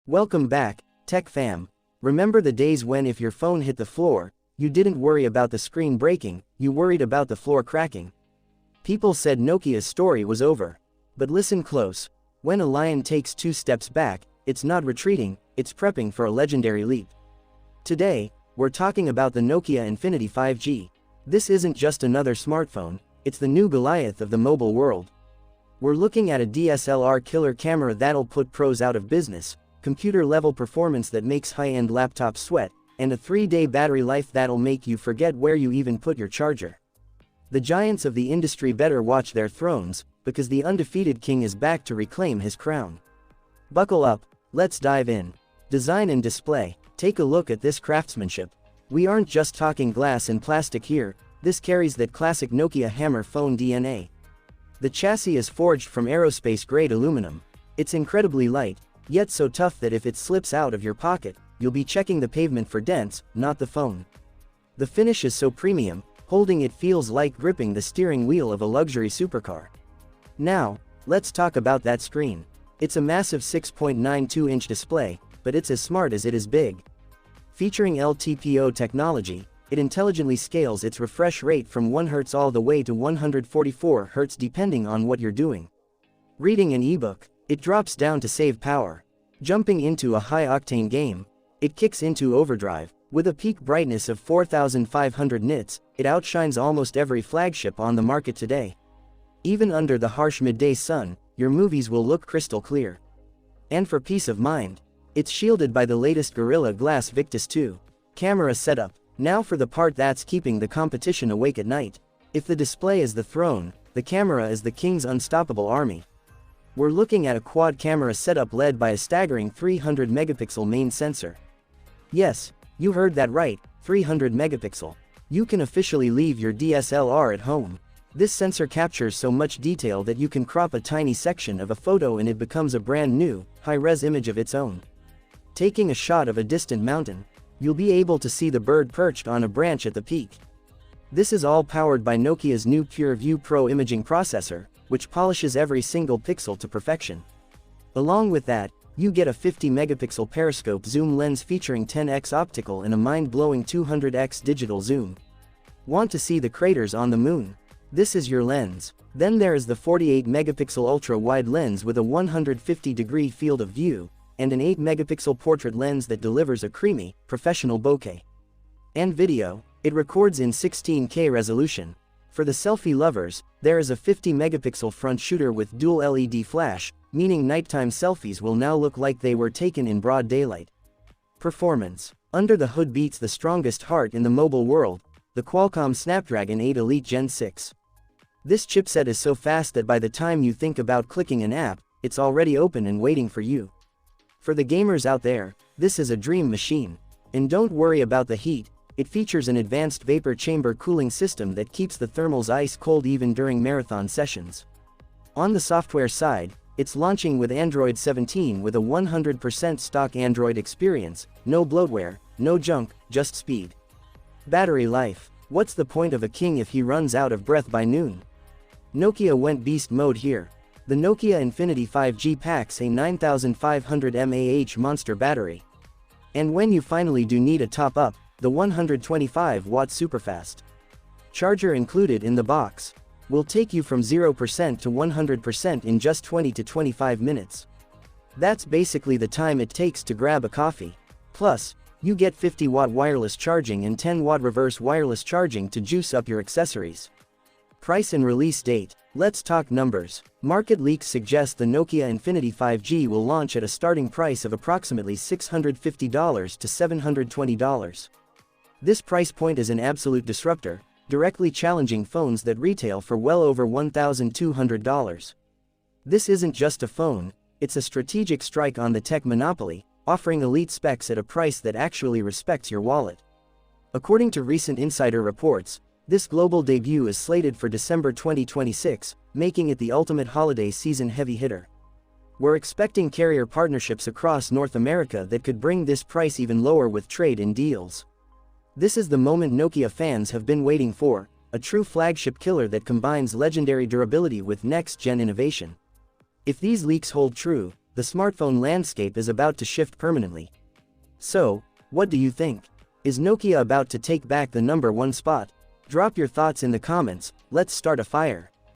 Welcome back, Tech Fam. Remember the days when if your phone hit the floor, you didn't worry about the screen breaking, you worried about the floor cracking? People said Nokia's story was over. But listen close. When a lion takes 2 steps back, it's not retreating, it's prepping for a legendary leap. Today, we're talking about the Nokia Infinity 5G. This isn't just another smartphone, it's the new Goliath of the mobile world. We're looking at a DSLR killer camera that'll put pros out of business, computer-level performance that makes high-end laptops sweat, and a 3-day battery life that'll make you forget where you even put your charger. The giants of the industry better watch their thrones, because the undefeated king is back to reclaim his crown. Buckle up, let's dive in. Design and display. Take a look at this craftsmanship. We aren't just talking glass and plastic here, this carries that classic Nokia hammer phone DNA. The chassis is forged from aerospace-grade aluminum. It's incredibly light, yet so tough that if it slips out of your pocket, you'll be checking the pavement for dents, not the phone. The finish is so premium, holding it feels like gripping the steering wheel of a luxury supercar. Now, let's talk about that screen. It's a massive 6.92-inch display, but it's as smart as it is big. Featuring LTPO technology, it intelligently scales its refresh rate from 1 Hz all the way to 144 Hz depending on what you're doing. Reading an ebook, it drops down to save power. Jumping into a high-octane game, it kicks into overdrive. With a peak brightness of 4,500 nits, it outshines almost every flagship on the market today. Even under the harsh midday sun, your movies will look crystal clear. And for peace of mind, it's shielded by the latest Gorilla Glass Victus 2 camera setup. Now for the part that's keeping the competition awake at night. If the display is the throne, the camera is the king's unstoppable army. We're looking at a quad camera setup led by a staggering 300 megapixel main sensor. Yes, you heard that right, 300 megapixel. You can officially leave your DSLR at home. This sensor captures so much detail that you can crop a tiny section of a photo and it becomes a brand new, high-res image of its own. Taking a shot of a distant mountain, you'll be able to see the bird perched on a branch at the peak. This is all powered by Nokia's new PureView Pro imaging processor, which polishes every single pixel to perfection. Along with that, you get a 50 megapixel periscope zoom lens featuring 10x optical and a mind-blowing 200x digital zoom. Want to see the craters on the moon? This is your lens. Then there is the 48 megapixel ultra-wide lens with a 150-degree field of view, and an 8 megapixel portrait lens that delivers a creamy, professional bokeh. And video, it records in 16K resolution. For the selfie lovers, there is a 50 megapixel front shooter with dual LED flash, meaning nighttime selfies will now look like they were taken in broad daylight. Performance. Under the hood beats the strongest heart in the mobile world, the Qualcomm Snapdragon 8 Elite Gen 6. This chipset is so fast that by the time you think about clicking an app, it's already open and waiting for you. For the gamers out there, this is a dream machine. And don't worry about the heat, it features an advanced vapor chamber cooling system that keeps the thermals ice cold even during marathon sessions. On the software side, it's launching with Android 17 with a 100% stock Android experience, no bloatware, no junk, just speed. Battery life. What's the point of a king if he runs out of breath by noon? Nokia went beast mode here. The Nokia Infinity 5G packs a 9500 mAh monster battery. And when you finally do need a top-up, the 125-watt superfast charger included in the box will take you from 0% to 100% in just 20 to 25 minutes. That's basically the time it takes to grab a coffee. Plus, you get 50-watt wireless charging and 10-watt reverse wireless charging to juice up your accessories. Price and release date. Let's talk numbers. Market leaks suggest the Nokia Infinity 5G will launch at a starting price of approximately $650 to $720. This price point is an absolute disruptor, directly challenging phones that retail for well over $1,200. This isn't just a phone, it's a strategic strike on the tech monopoly, offering elite specs at a price that actually respects your wallet. According to recent insider reports, this global debut is slated for December 2026, making it the ultimate holiday season heavy hitter. We're expecting carrier partnerships across North America that could bring this price even lower with trade-in deals. This is the moment Nokia fans have been waiting for, a true flagship killer that combines legendary durability with next-gen innovation. If these leaks hold true, the smartphone landscape is about to shift permanently. So, what do you think? Is Nokia about to take back the #1 spot? Drop your thoughts in the comments, let's start a fire.